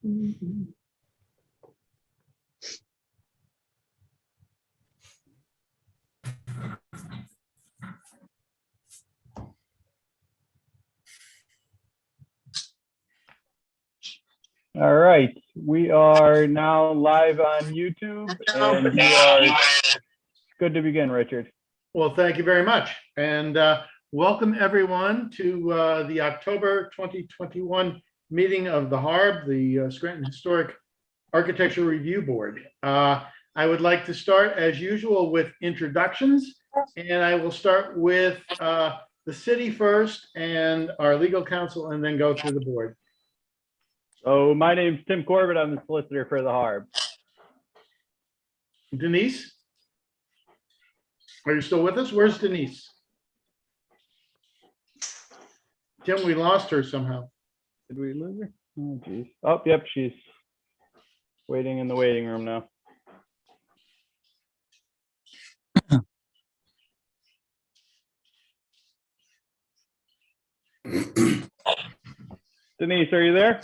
All right, we are now live on YouTube, and we are good to begin, Richard. Well, thank you very much, and welcome everyone to the October 2021 meeting of the HARB, the Scranton Historic Architecture Review Board. I would like to start, as usual, with introductions, and I will start with the city first and our legal counsel, and then go through the board. So my name's TimCorbett. I'm the solicitor for the HARB. Denise, are you still with us? Where's Denise? Tim, we lost her somehow. Did we lose her? Oh, geez. Oh, yep, she's waiting in the waiting room now. Denise, are you there?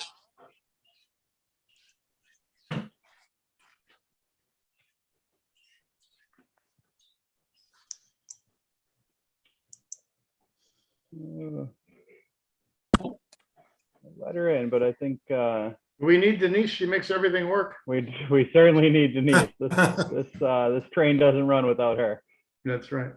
Let her in, but I think We need Denise. She makes everything work. we certainly need Denise. This train doesn't run without her. That's right.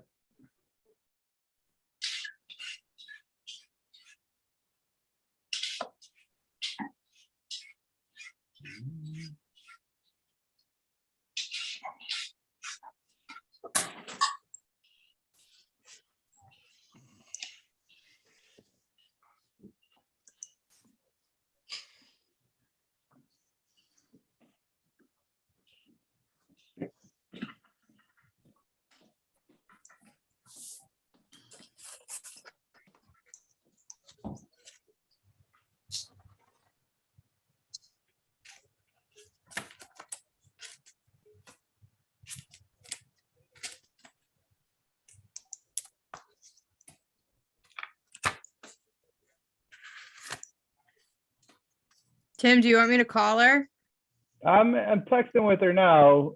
Tim, do you want me to call her? I'm texting with her now.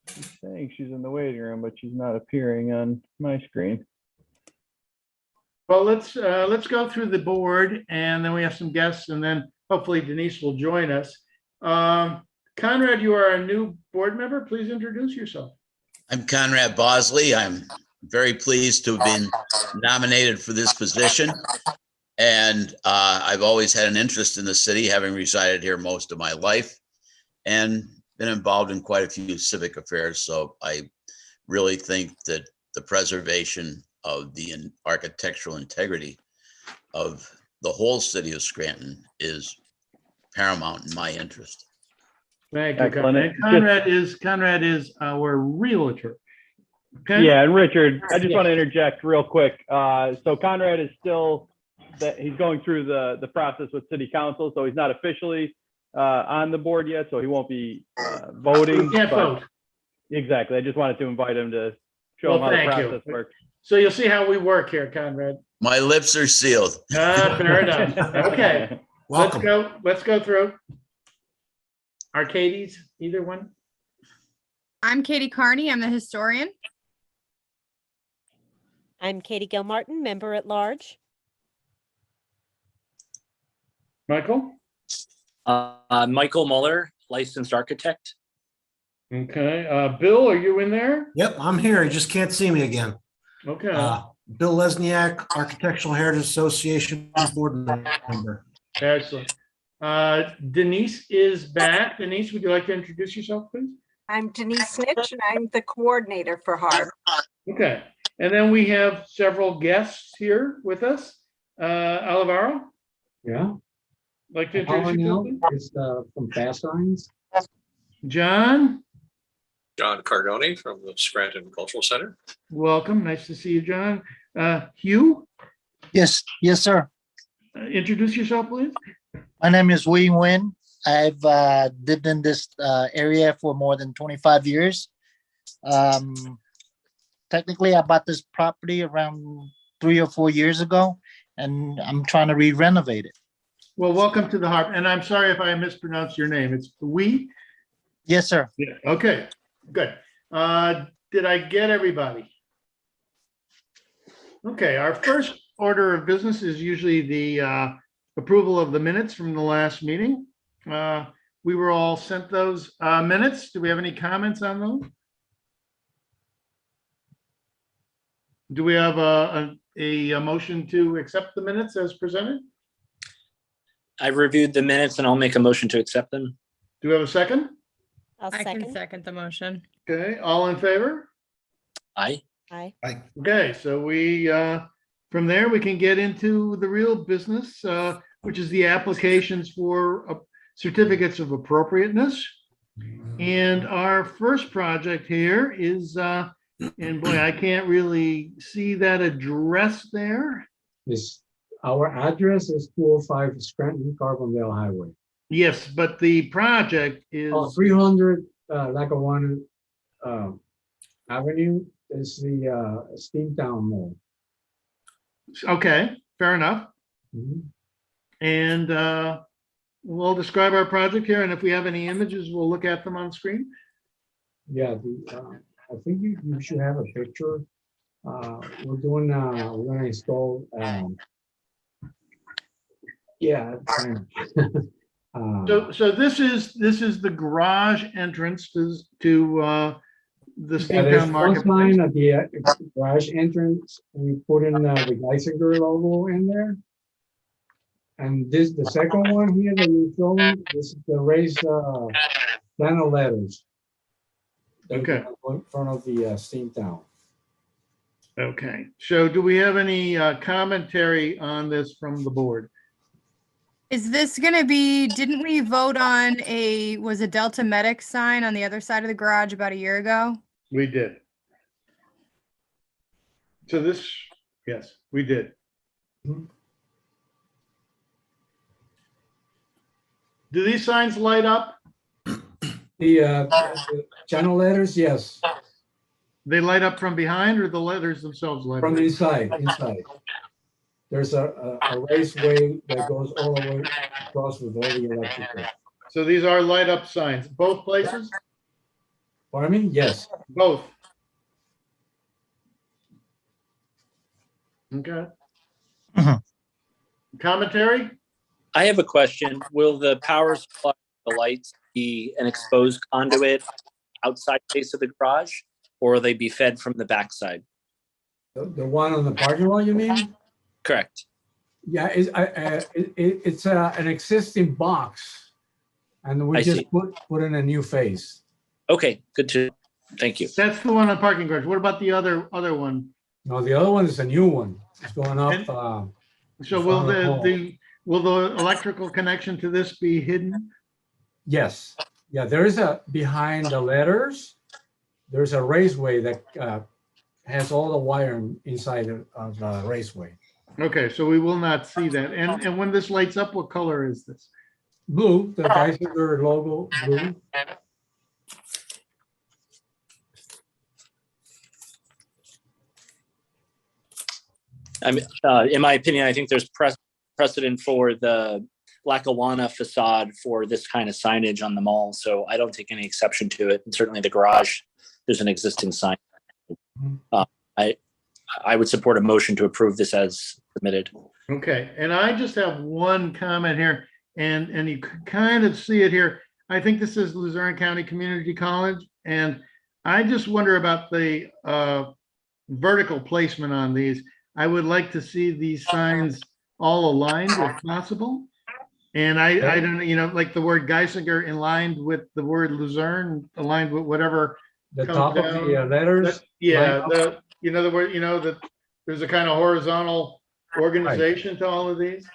She's saying she's in the waiting room, but she's not appearing on my screen. Well, let's go through the board, and then we have some guests, and then hopefully Denise will join us. Conrad, you are a new board member. Please introduce yourself. I'm Conrad Bosley. I'm very pleased to have been nominated for this position. And I've always had an interest in the city, having resided here most of my life and been involved in quite a few civic affairs. So I really think that the preservation of the architectural integrity of the whole city of Scranton is paramount in my interest. Thank you, Excellent. Conrad. Conrad is our realtor. Okay? Yeah, and Richard, I just want to interject real quick. So Conrad is still he's going through the process with city council, so he's not officially on the board yet, so he won't be voting. We can't vote. Exactly. I just wanted to invite him to show him how the process works. So you'll see how we work here, Conrad. My lips are sealed. Fair enough. Okay. Welcome. Let's go through. Arcades, either one. I'm Katie Kearney. I'm the historian. I'm Katie Gilmartin, member at large. Michael? Michael Muller, licensed architect. Okay. Bill, are you in there? Yep, I'm here. You just can't see me again. Okay. Bill Lesniak, Architectural Heritage Association board member. Excellent. Denise is back. Denise, would you like to introduce yourself, please? I'm Denise Snitch, and I'm the coordinator for HARB. Okay. And then we have several guests here with us. Olivaro? Yeah. Like to introduce yourself, please? Is from Fast Signs. John? John Cardone from the Scranton Cultural Center. Welcome. Nice to see you, John. Hugh? Yes, sir. Introduce yourself, please. My name is William Nguyen. I've lived in this area for more than 25 years. Technically, I bought this property around 3 or 4 years ago, and I'm trying to re-renovate it. Well, welcome to the HARB, and I'm sorry if I mispronounced your name. It's we? Yes, sir. Yeah, okay, good. Did I get everybody? Okay, our first order of business is usually the approval of the minutes from the last meeting. We were all sent those minutes. Do we have any comments on those? Do we have a motion to accept the minutes as presented? I've reviewed the minutes and I'll make a motion to accept them. Do we have a second? I'll I can second. second the motion. Okay, all in favor? Aye. Aye. Okay, so we, from there, we can get into the real business, which is the applications for certificates of appropriateness. And our first project here is, and boy, I can't really see that address there. Our address is 205 Scranton Carbondale Highway. Yes, but the project is, 300 Lackawanna Avenue is the Steamtown Mall. okay, fair enough. Mhm. And we'll describe our project here, and if we have any images, we'll look at them on screen. Yeah, I think you should have a picture. We're gonna install, yeah. So this is the garage entrance to the There's Steamtown one Marketplace. sign at the garage entrance. We put in the Geisinger logo in there. And the second one here that you're showing, this is the raised panel letters. Okay. In front of the Steamtown. Okay, so do we have any commentary on this from the board? Is this gonna be, didn't we vote on was a Delta Medic sign on the other side of the garage about a year ago? We did. So this, yes, we did. Mhm. Do these signs light up? The channel letters, yes, They light up from behind, or the letters themselves light from up? inside. There's a raceway that goes all the way across with all the electrical. So these are light up signs, both places? Pardon me? Yes. Both. Okay. Mhm. Commentary? I have a question. Will the power supply, the lights be an exposed conduit outside face of the garage, or will they be fed from the backside? The one on the parking lot, you mean? Correct. Yeah, it's an existing box, and we I just see. put in a new face. Okay, good to, thank you. That's the one on parking garage. What about the other one? No, the other one is a new one. It's going up. So will will the electrical connection to this be hidden? Yes, yeah. There is behind the letters. There's a raceway that has all the wiring inside of the raceway. Okay, so we will not see that. And when this lights up, what color is this? Blue, the Geisinger logo, blue. I mean, in my opinion, I think there's precedent for the Lackawanna facade for this kind of signage on the mall, so I don't take any exception to it. And certainly the garage, there's an existing sign. I would support a motion to approve this as submitted. Okay, and I just have one comment here, and you can kind of see it here. I think this is Luzerne County Community College, and I just wonder about the vertical placement on these. I would like to see these signs all aligned if possible. And I don't, like the word Geisinger aligned with the word Luzerne, aligned with whatever. The comes top of down. the letters. Yeah, line up. the word, that there's a kind of horizontal organization to all of these.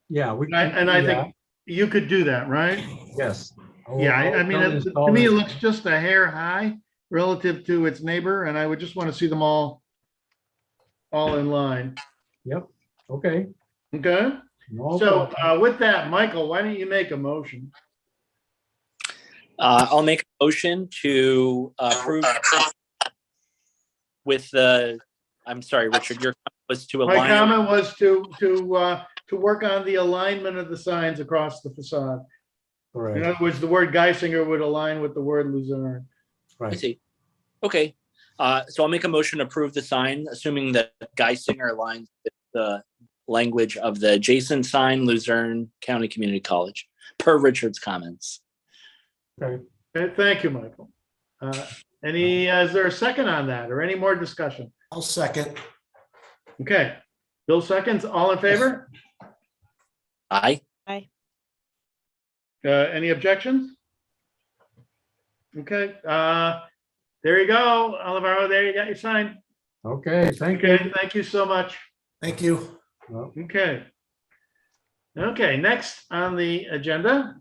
Yeah, we And I think you could do that, right? yes. Yeah, I mean, to me, it looks just a hair high relative to its neighbor, and I would just want to see them all in line. Yep. Okay. Okay, No so problem. with that, Michael, why don't you make a motion? I'll make a motion to approve with the, I'm sorry, Richard, your comment was to My align. comment was to to work on the alignment of the signs across the facade. In Right, other words, the word Geisinger would align with the word Luzerne. I right. see. Okay, so I'll make a motion to approve the sign, assuming that Geisinger aligns with the language of the adjacent sign, Luzerne County Community College, per Richard's comments. Okay, thank you, Michael. Is there a second on that or any more discussion? I'll second. Okay, Bill seconds, all in favor? Aye. Any objections? Okay, there you go, Oliver, there you got your sign. Okay, thank you. Okay, thank you so much. Thank you. Well, Okay. Okay, next on the agenda.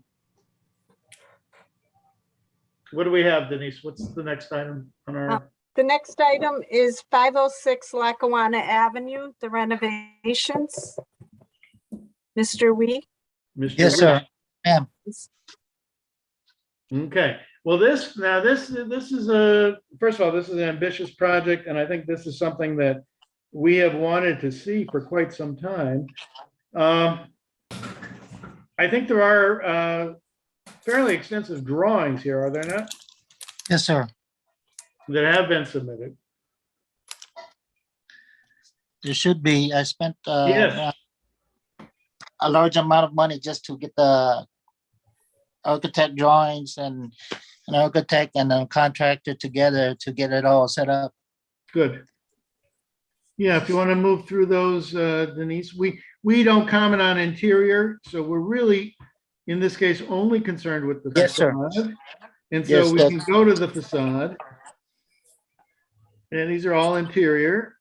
What do we have, Denise? What's the next item on our? The next item is 506 Lackawanna Avenue, the renovations. Mr. Wee? Mr. Yes, Wick? sir. Ma'am. Okay, well, this is first of all, this is an ambitious project, and I think this is something that we have wanted to see for quite some time. I think there are fairly extensive drawings here, are there not? Yes, sir. That have been submitted. There should be. I spent Yes. a large amount of money just to get the architect drawings and an architect and a contractor together to get it all set up. Good. Yeah, if you want to move through those, Denise, we don't comment on interior, so we're really, in this case, only concerned with the Yes, sir. facade. And so Yes, we that- can go to the facade. And these are all interior.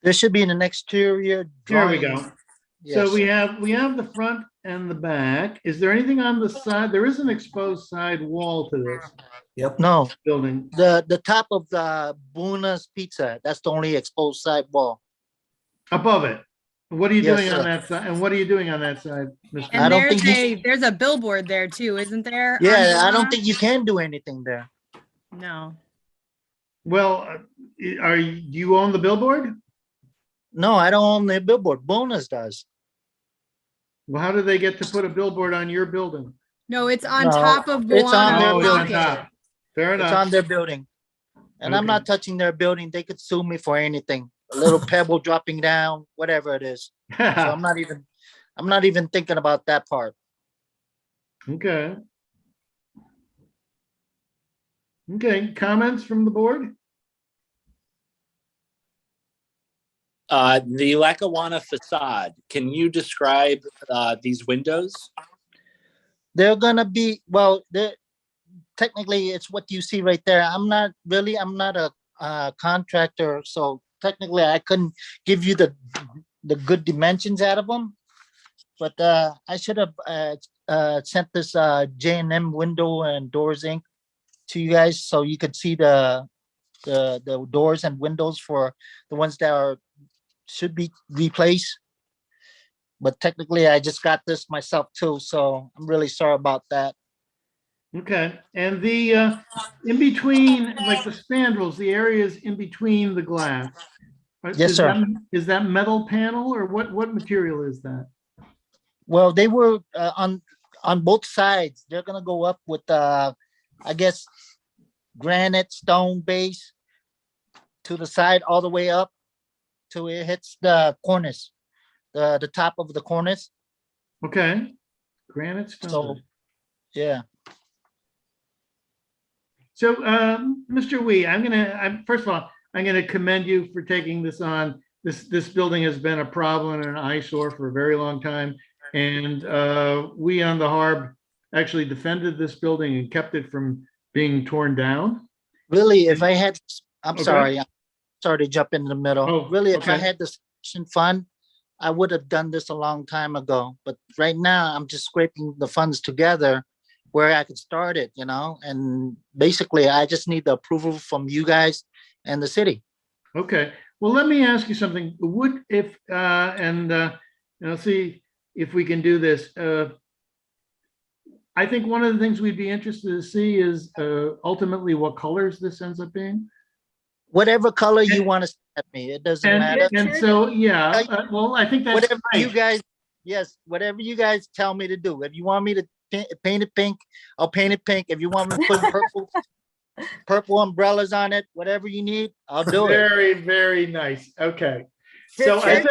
There should be an exterior Here we drawing. go. Yes. So we have the front and the back. Is there anything on the side? There is an exposed side wall to this Yep. No, building. the top of the Buna's Pizza, that's the only exposed side wall. Above it. What are you Yes, doing on sir. that side? And what are you doing on that side, Mr. I And don't there's think there's a billboard there too, isn't there? on Yeah, I don't Buona? think you can do anything there. No. Well, do you own the billboard? No, I don't own the billboard. Bonus does. Well, how do they get to put a billboard on your building? No, it's on No, top of it's on Buona their Oh, it's on building. top. Fair It's enough. on their building. And I'm Okay. not touching their building. They could sue me for anything. A little pebble dropping down, whatever it is. So I'm not even thinking about that part. Okay. Okay, comments from the board? The Lackawanna facade, can you describe these windows? They're gonna be, well, technically it's what you see right there. I'm not a contractor, so technically I couldn't give you the good dimensions out of them. But I should have sent this J&M window and doors ink to you guys so you could see the doors and windows for the ones that should be replaced. But technically I just got this myself too, so I'm really sorry about that. Okay, and the in between, like the spandrels, the areas in between the glass. Yes, is sir. Is that metal panel or what material is that? Well, they were on both sides. They're gonna go up with I guess granite stone base to the side all the way up till it hits the cornice, the top of the cornice. Okay, granite stone. So, yeah. So, Mr. Wee, first of all, I'm gonna commend you for taking this on. This building has been a problem and an eyesore for a very long time. And we on the HARB actually defended this building and kept it from being torn down. Really, if I had, I'm Okay. sorry to jump in the middle. Oh, Really, if I okay. had the sufficient fund, I would have done this a long time ago. But right now, I'm just scraping the funds together where I could start it, and basically I just need the approval from you guys and the city. Okay, well, let me ask you something. See if we can do this. I think one of the things we'd be interested to see is ultimately what colors this ends up being. whatever color you want to set me, it doesn't matter. And so, yeah, well, I think that's Whatever you great. guys, yes, whatever you guys tell me to do. If you want me to paint it pink, I'll paint it pink. If you want me to put purple umbrellas on it, whatever you need, I'll do it. Very, very nice. Okay. So I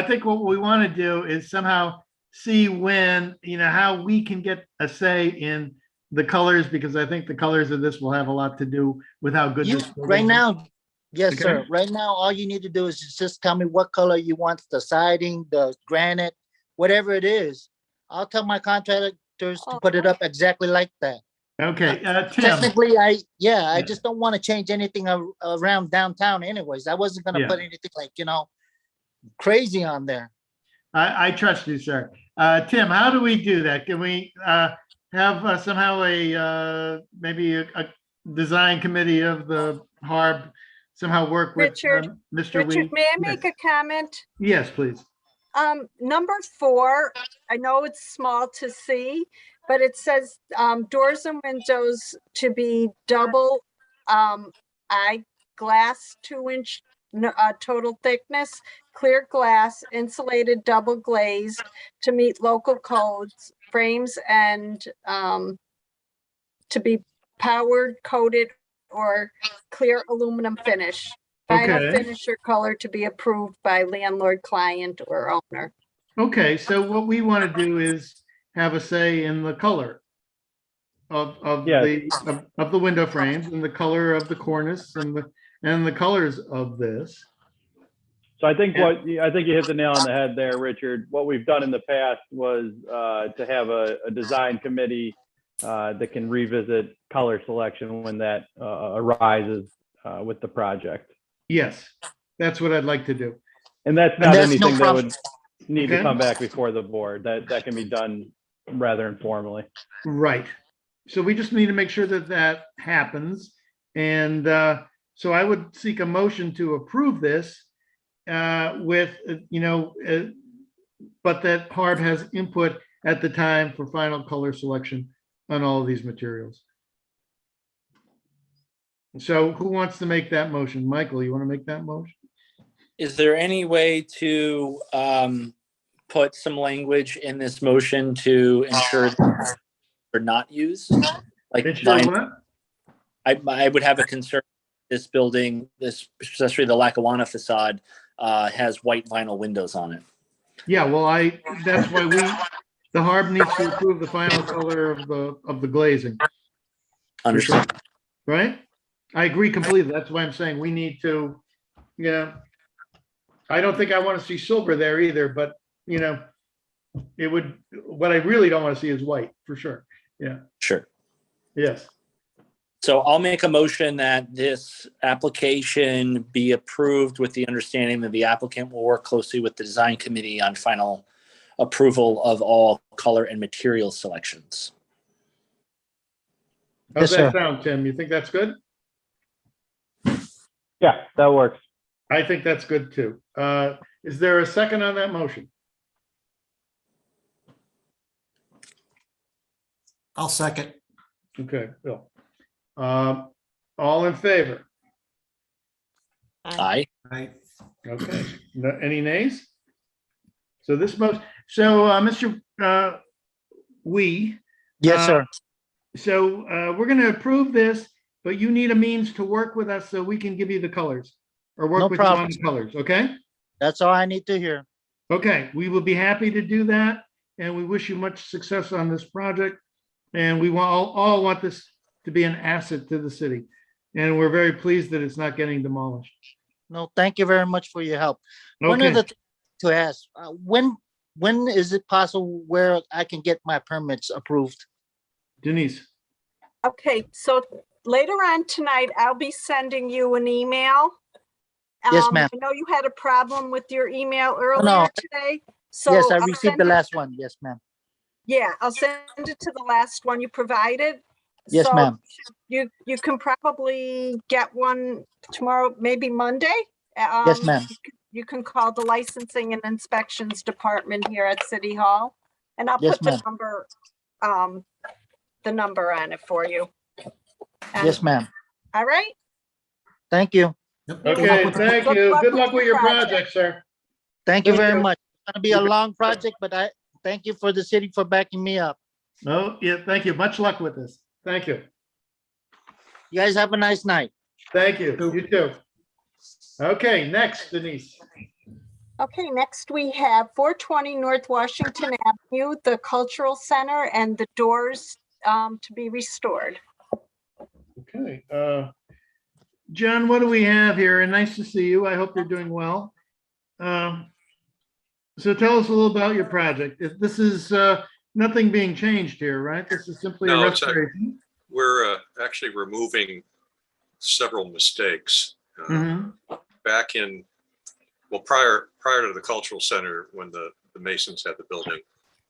think what we want to do is somehow see when, how we can get a say in the colors, because I think the colors of this will have a lot to do with how good this Right building is. now, yes, Okay. sir. Right now, all you need to do is just tell me what color you want, the siding, the granite, whatever it is. I'll tell my contractors to put it up exactly like that. Okay, Tim. Technically, I just don't want to change anything around downtown anyways. I wasn't gonna Yeah. put anything like, crazy on there. I trust you, sir. Tim, how do we do that? Can we have somehow maybe a design committee of the HARB somehow work with Mr. Wee? Richard, may I make a comment? Yes, please. Number 4, I know it's small to see, but it says doors and windows to be double eye glass, 2-inch total thickness, clear glass, insulated, double glazed to meet local codes, frames and to be powered, coated, or clear aluminum finish. Final Okay. finish or color to be approved by landlord, client, or owner. Okay, so what we want to do is have a say in the color of the window frames and the color of the cornice and the colors of this. So I think you hit the nail on the head there, Richard. What we've done in the past was to have a design committee that can revisit color selection when that arises with the project. Yes, that's what I'd like to do. And that's not anything that problem. would need to Okay. come back before the board. That can be done rather informally. Right. So we just need to make sure that that happens. And so I would seek a motion to approve this with, but that HARB has input at the time for final color selection on all of these materials. So who wants to make that motion? Michael, you want to make that motion? Is there any way to put some language in this motion to ensure that they're not used? Like Ensure what? I would have a concern. This building, especially the Lackawanna facade, has white vinyl windows on it. Yeah, well, that's why the HARB needs to approve the final color of the glazing, Understood. right? I agree completely. That's why I'm saying we need to, I don't think I want to see silver there either, but what I really don't want to see is white for sure. Yeah. Sure. Yes. So I'll make a motion that this application be approved with the understanding that the applicant will work closely with the design committee on final approval of all color and material selections. How's Yes, that sir. sound, Tim? You think that's good? Yeah, that works. I think that's good too. Is there a second on that motion? I'll second. Okay, Bill. All in favor? Aye. Right. Okay. Any nays? So this motion, Mr. Wee. Yes, sir. So we're going to approve this, but you need a means to work with us so we can give you the colors or work No with you on problem. the colors, okay? That's all I need to hear. Okay, we will be happy to do that, and we wish you much success on this project. And we all want this to be an asset to the city. And we're very pleased that it's not getting demolished. No, thank you very much for your help. One Okay. other thing to ask, when is it possible where I can get my permits approved? Denise. Okay, so later on tonight, I'll be sending you an email. Yes, ma'am. I know you had a problem with your email No. earlier today. So Yes, I I'll received send the it- last one. Yes, ma'am. Yeah, I'll send it to the last one you provided. Yes, So ma'am. You can probably get one tomorrow, maybe Monday. Yes, ma'am. You can call the licensing and inspections department here at City Hall, and I'll Yes, put the ma'am. number on it for you. Yes, And- ma'am. All right, Thank you. Yep. Good luck Okay, with- thank Good you. luck Good with luck the with your project. project, sir. Thank you Thank very you. much. It's gonna be a long project, but I thank you for the city for backing me up. No, yeah, thank you. Much luck with this. Thank you. You guys have a nice night. Thank you. You too. Okay, next, Denise. Okay, next we have 420 North Washington Avenue, the Cultural Center, and the doors to be restored. Okay, John, what do we have here? And nice to see you. I hope you're doing well. So tell us a little about your project. This is nothing being changed here, right? This is simply a No, it's restoration. We're actually removing several mistakes. Mhm. Back in, well, prior to the cultural center, when the Masons had the building,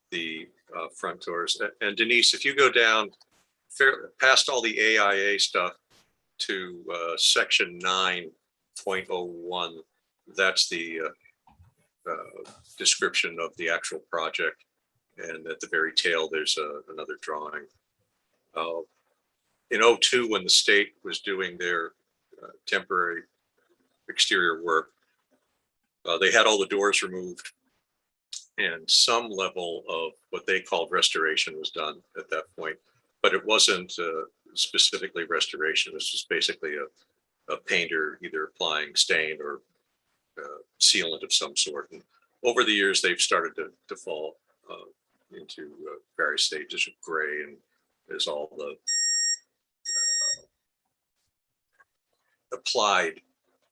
the front doors. And Denise, if you go down past all the AIA stuff to section 9.01, that's the description of the actual project. And at the very tail, there's another drawing. In 02, when the state was doing their temporary exterior work, they had all the doors removed, and some level of what they called restoration was done at that point, but it wasn't specifically restoration. It was just basically a painter either applying stain or sealant of some sort. And over the years, they've started to fall into various stages of gray, and as all the applied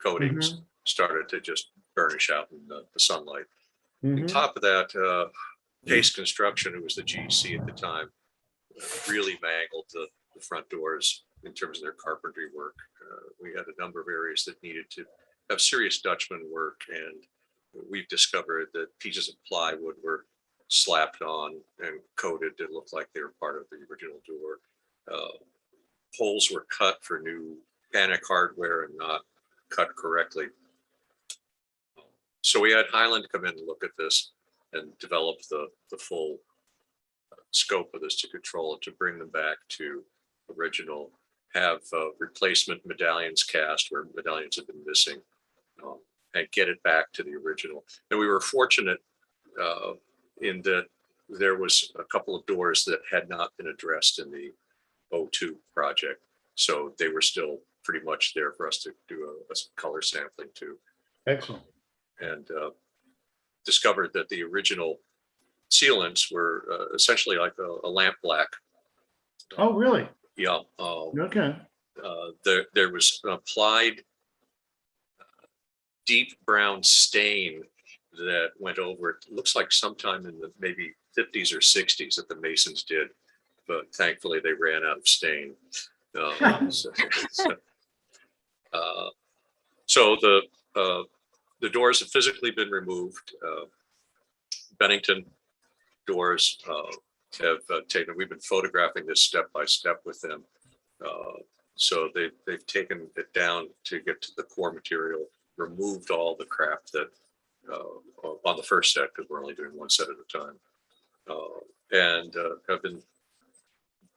coatings started to just burnish out in the sunlight. On top of that, Pace Construction, who was the GC at the time, really mangled the front doors in terms of their carpentry work. We had a number of areas that needed to have serious Dutchman work, and we've discovered that pieces of plywood were slapped on and coated to look like they were part of the original door. Holes were cut for new panic hardware and not cut correctly. So we had Highland come in and look at this and develop the full scope of this to control it, to bring them back to original, have replacement medallions cast where medallions have been missing, and get it back to the original. And we were fortunate in that there was a couple of doors that had not been addressed in the 02 project. So they were still pretty much there for us to do a color sampling to. Excellent. And discovered that the original sealants were essentially like a lamp black. Oh, really? Yeah. Okay. There was an applied deep brown stain that went over it. Looks like sometime in the maybe 50s or 60s that the Masons did, but thankfully they ran out of stain. So the doors have physically been removed. Bennington doors have taken, we've been photographing this step by step with them. So they've taken it down to get to the core material, removed all the crap that on the first set, because we're only doing one set at a time, and have been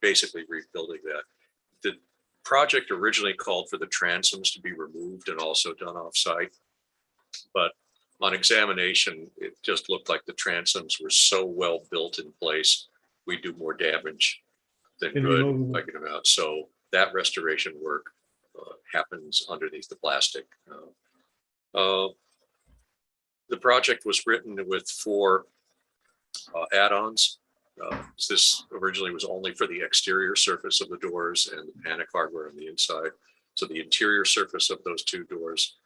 basically rebuilding that. The project originally called for the transoms to be removed and also done off-site, but on examination, it just looked like the transoms were so well built in place, we do more damage than good by getting them out. So that restoration work happens underneath the plastic. The project was written with 4 add-ons. This originally was only for the exterior surface of the doors and the panic hardware on the inside. So the interior surface of those 2 doors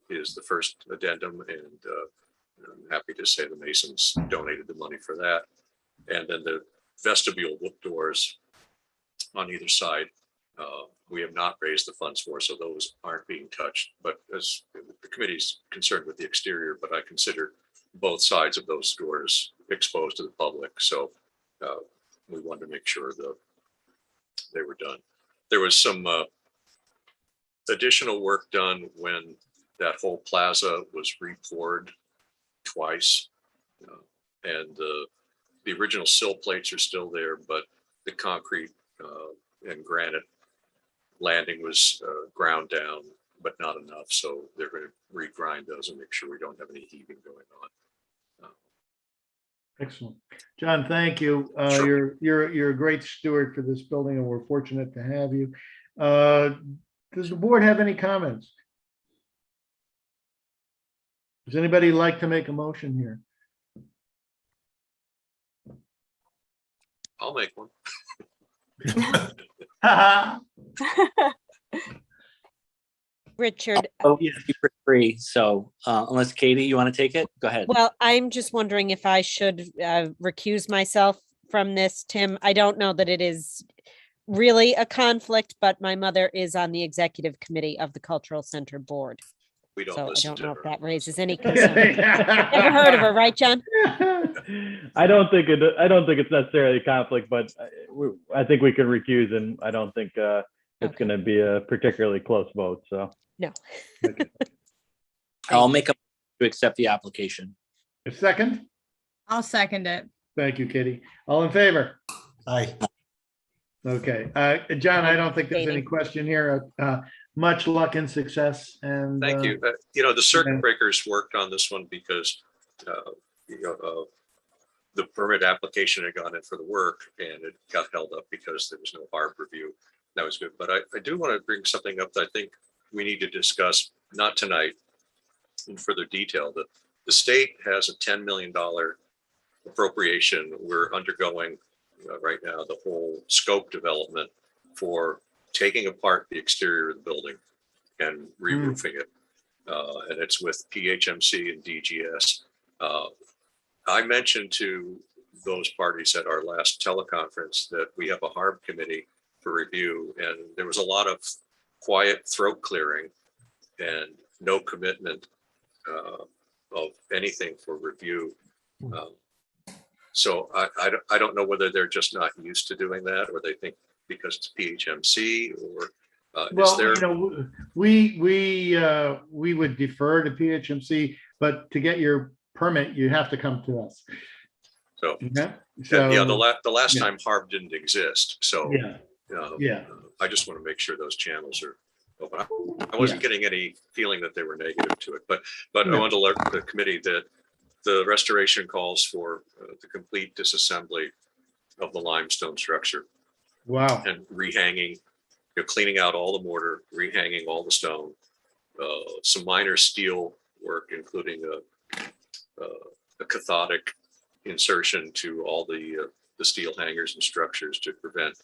is the first addendum, and I'm happy to say the Masons donated the money for that. And then the vestibule doors on either side, we have not raised the funds for, so those aren't being touched. But as the committee's concerned with the exterior, but I consider both sides of those doors exposed to the public. So we wanted to make sure that they were done. There was some additional work done when that whole plaza was re-poured twice. And the original sill plates are still there, but the concrete and granite landing was ground down but not enough. So they're going to regrind those and make sure we don't have any heaving going on. Excellent. John, thank you. Sure. You're a great steward for this building, and we're fortunate to have you. Does the board have any comments? Does anybody like to make a motion here? I'll make one. Richard, Oh, yeah, you're free. So unless Katie, you want to take it? Go ahead. well, I'm just wondering if I should recuse myself from this, Tim. I don't know that it is really a conflict, but my mother is on the executive committee of the Cultural Center Board. We don't So I listen don't to know her. if that raises any concern. Never heard of her, right, John? I don't think it's necessarily a conflict, but I think we can recuse, and I don't think it's Okay. going to be a particularly close vote. So No. I'll make a to accept the application. A second? I'll second it. Thank you, Katie. All in favor? Aye. Okay, John, I don't think there's any Katie. question here. Much luck and success, and Thank you. You know, the circuit yeah. breakers worked on this one because the permit application had gone in for the work and it got held up because there was no HARB review. That was good. But I do want to bring something up that I think we need to discuss, not tonight, in further detail. That the state has a $10 million appropriation. We're undergoing right now the whole scope development for taking apart the exterior of the building and re-roofing it. And it's with PHMC and DGS. I mentioned to those parties at our last teleconference that we have a HARB committee for review, and there was a lot of quiet throat clearing and no commitment of anything for review. So I don't know whether they're just not used to doing that, or they think because it's PHMC, or well, is there? you know, we would defer to PHMC, but to get your permit, you have to come to us. So Yeah. yeah, the last yeah. time HARB didn't exist. So Yeah. Yeah. I just want to make sure those channels are open. I wasn't getting any feeling that they were negative to it, but I Yeah. want to alert the committee that the restoration calls for the complete disassembly of the limestone structure Wow. and rehanging, cleaning out all the mortar, rehanging all the stone, some minor steel work, including a cathodic insertion to all the steel hangers and structures to prevent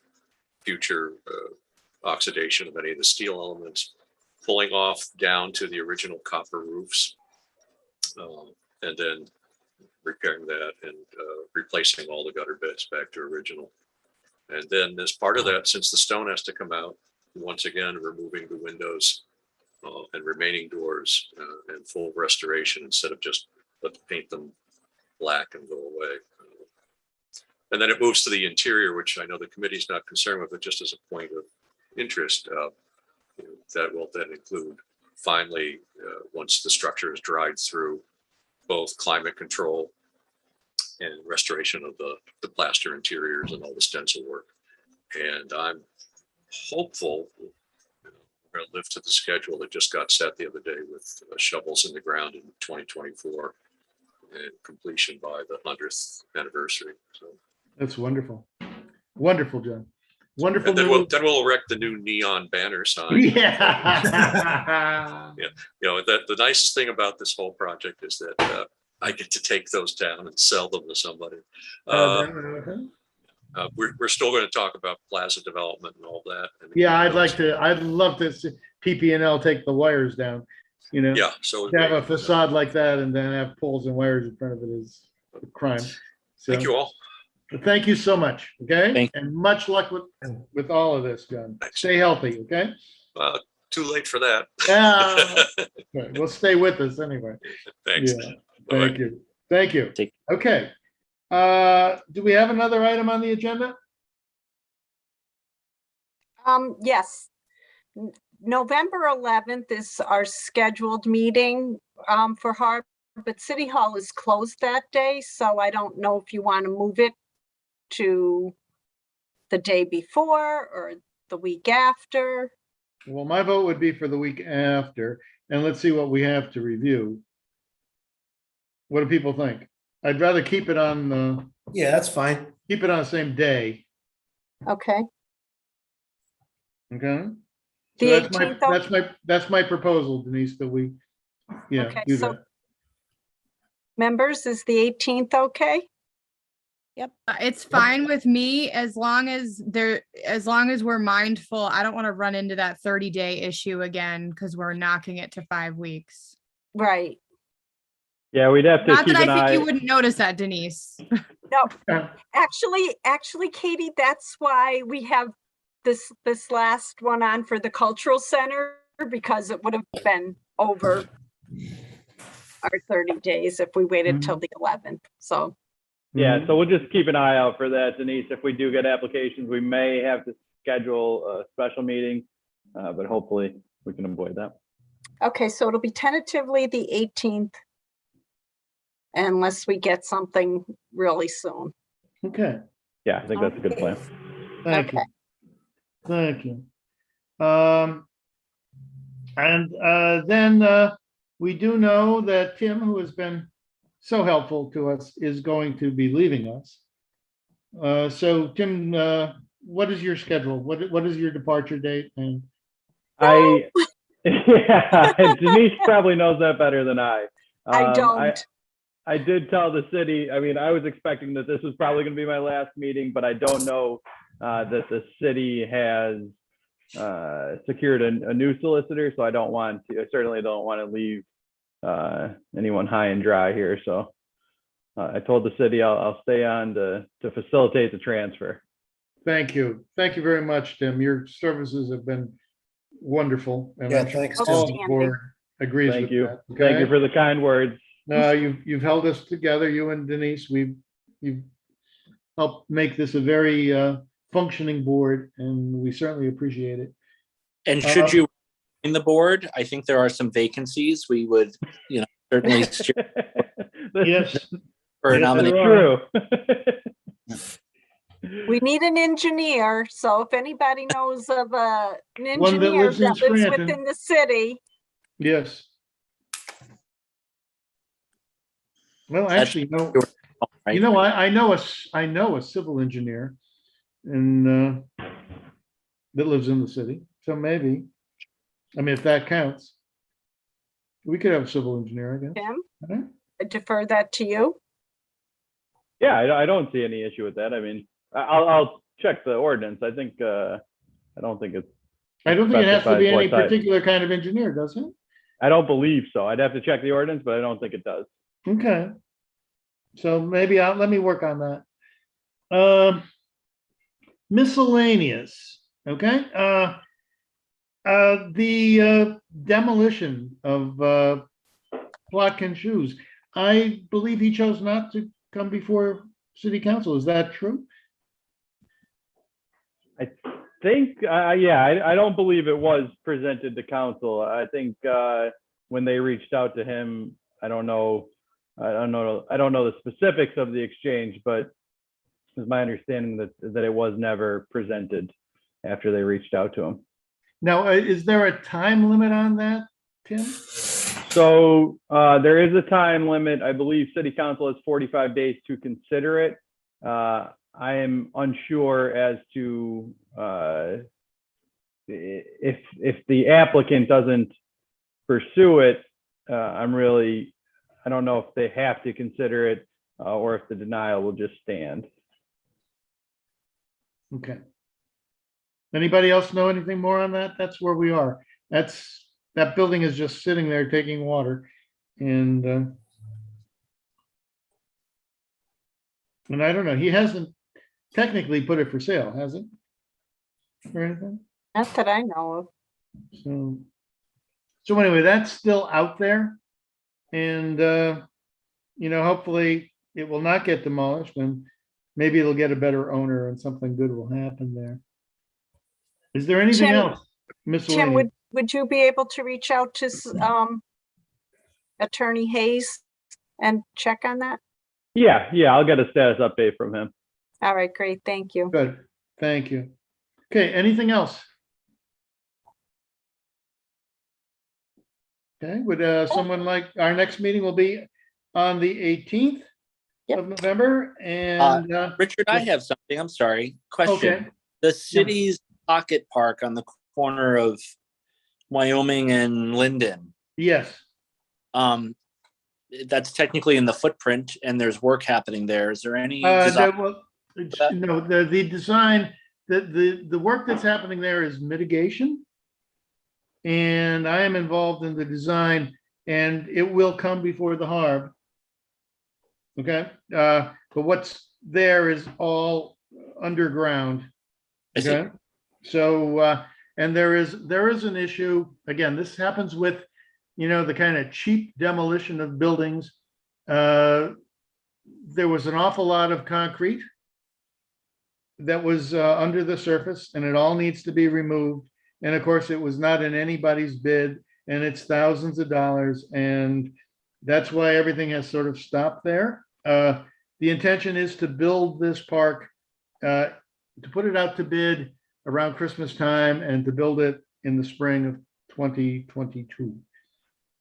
future oxidation of any of the steel elements, pulling off down to the original copper roofs, and then repairing that and replacing all the gutter beds back to original. And then as part of that, since the stone has to come out, once again, removing the windows and remaining doors and full restoration instead of just paint them black and go away. And then it moves to the interior, which I know the committee's not concerned with, but just as a point of interest, that will then include finally, once the structure is dried through, both climate control and restoration of the plaster interiors and all the stencil work. And I'm hopeful we're going to live to the schedule that just got set the other day with shovels in the ground in 2024 and completion by the 100th anniversary. So That's wonderful. Wonderful, John. Wonderful. and then we'll erect the new neon banner sign. Yeah. Yeah. You know, the nicest thing about this whole project is that I get to take those down and sell them to somebody. We're still going to talk about plaza development and all that. And, Yeah, I'd love to see PP&L take the wires down, you know. Yeah. So To have a facade like that and then have poles and wires in front of it is a crime. So thank you all. thank you so much. Okay. Thank And much luck with all of this, John. Stay healthy. Okay. Too late for that. Yeah. Okay, well, stay with us anyway. Thanks. Yeah. Bye-bye. Thank you. Thank you. Take- Okay. Do we have another item on the agenda? Yes. November 11th is our scheduled meeting for HARB, but City Hall is closed that day, so I don't know if you want to move it to the day before or the week after. Well, my vote would be for the week after, and let's see what we have to review. What do people think? I'd rather keep it on Yeah, that's fine. the same day, Okay. okay? The So 18th. that's my proposal, Denise, that we, yeah, Okay, do so that. members, is the 18th okay? It's fine with me as long as we're mindful. I don't want to run into that 30-day issue again because we're knocking it to 5 weeks. Right. Yeah, we'd have to Not keep that an I think eye. you wouldn't notice that, Denise. No, Uh, actually, Katie, that's why we have this last one on for the cultural center, because it would have been over our 30 days if we waited till the 11th. So, Yeah, so we'll just keep an eye out for that, Denise. If we do get applications, we may have to schedule a special meeting, but hopefully we can avoid that. okay, so it'll be tentatively the 18th unless we get something really soon. Okay, Yeah, I think that's a good plan. thank you. Okay. Thank you. And then we do know that Tim, who has been so helpful to us, is going to be leaving us. So Tim, what is your schedule? What is your departure date? And Yeah, Denise probably knows that better than I. I don't. I did tell the city, I mean, I was expecting that this was probably going to be my last meeting, but I don't know that the city has secured a new solicitor, so I certainly don't want to leave anyone high and dry here. So I told the city I'll stay on to facilitate the transfer. thank you. Thank you very much, Tim. Your services have been wonderful. And Yeah, I'm sure thanks, all Tim. the board agrees Thank with you. that. Thank you Okay? for the kind words. No, you've held us together, you and Denise. You've helped make this a very functioning board, and we certainly appreciate it. And should you in the board, I think there are some vacancies. We would, certainly steer Yes, for a Yes, nomination. True. We need an engineer, so if anybody knows of an One that engineer lives in that lives Scranton. within the city, yes. Well, actually, no. Right? You know, I know a civil engineer and that lives in the city, so maybe, I mean, if that counts. We could have a civil engineer, I guess. Tim, Okay. I defer that to you. Yeah, I don't see any issue with that. I mean, I'll check the ordinance. I think I don't think it has to be specifies what any type. particular kind of engineer, does it? I don't believe so. I'd have to check the ordinance, but I don't think it does. Okay. So maybe let me work on that. Miscellaneous, okay? The demolition of Plotkin Shoes. I believe he chose not to come before city council. Is that true? I think, I don't believe it was presented to council. I think when they reached out to him, I don't know the specifics of the exchange, but it's my understanding that it was never presented after they reached out to him. Now, is there a time limit on that, Tim? So there is a time limit. I believe city council has 45 days to consider it. I am unsure as to if the applicant doesn't pursue it. I don't know if they have to consider it or if the denial will just stand. Okay. Anybody else know anything more on that? That's where we are. That building is just sitting there taking water. And I don't know, he hasn't technically put it for sale, has he? Or anything? Not that I know of. So anyway, that's still out there. And hopefully it will not get demolished and maybe it'll get a better owner and something good will happen there. Is there anything Tim- else? Tim, Miscellaneous? would you be able to reach out to Attorney Hayes and check on that? Yeah, I'll get a status update from him. All right, great, thank you. Good, thank you. Okay, anything else? Okay, would someone like, our next meeting will be on the 18th Yep. of November, and Richard, I have something. I'm sorry. Question. okay, The city's pocket park on the corner of Wyoming and Linden. yes. That's technically in the footprint and there's work happening there. Is there any No, design? the design, the work that's happening there is mitigation. And I am involved in the design, and it will come before the HARB. Okay, but what's there is all underground. I see. Okay, so and there is an issue, again, this happens with, the kind of cheap demolition of buildings. There was an awful lot of concrete that was under the surface, and it all needs to be removed. And of course, it was not in anybody's bid, and it's thousands of dollars, and that's why everything has sort of stopped there. The intention is to build this park, to put it out to bid around Christmas time, and to build it in the spring of 2022.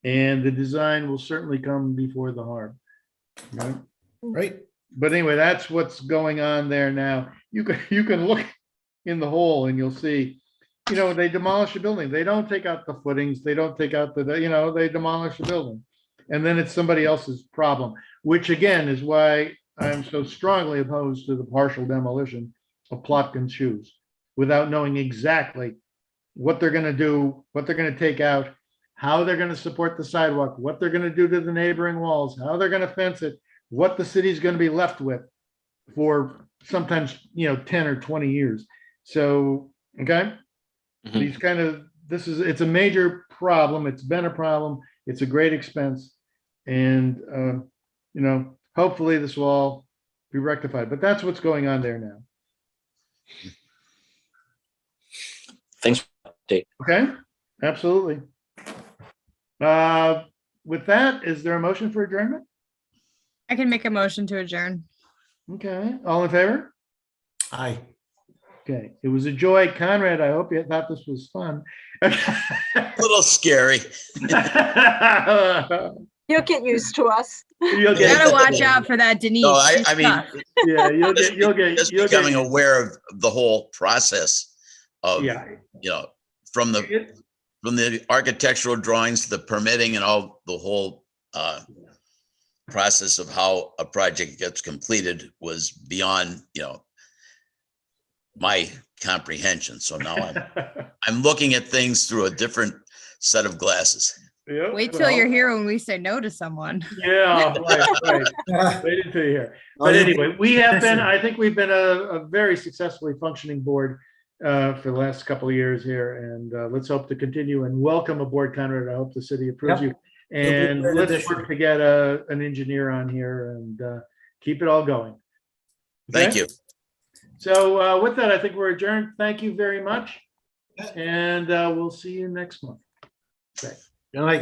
And the design will certainly come before the HARB. Right? Right. But anyway, that's what's going on there now. You can look in the hole and you'll see, they demolish a building. They don't take out the footings. They don't take out they demolish the building. And then it's somebody else's problem, which again is why I'm so strongly opposed to the partial demolition of Plotkin's shoes without knowing exactly what they're going to do, what they're going to take out, how they're going to support the sidewalk, what they're going to do to the neighboring walls, how they're going to fence it, what the city's going to be left with for sometimes, 10 or 20 years. So, okay. Mhm. It's a major problem. It's been a problem. It's a great expense. And, hopefully this will all be rectified, but that's what's going on there now. Thanks for the update. Okay, absolutely. With that, is there a motion for adjournment? I can make a motion to adjourn. Okay, all in favor? Aye. Okay, it was a joy. Conrad, I hope you thought this was fun. A little scary. You'll get used to us. You'll You get, gotta watch out for that Denise. No, She's I mean, tough. yeah, just becoming aware of the whole process of, Yeah. from the architectural drawings to the permitting and all the whole process of how a project gets completed was beyond, my comprehension. So now I'm looking at things through a different set of glasses. Yeah, Wait till you're here when we say no to someone. Yeah, right. Wait until you're here. But anyway, I think we've been a very successfully functioning board for the last couple of years here, and let's hope to continue and welcome aboard, Conrad. I hope the city approves you. And let's work to get an engineer on here and keep it all going. Thank you. So with that, I think we're adjourned. Thank you very much. And we'll see you next month. Okay. Good night, guys.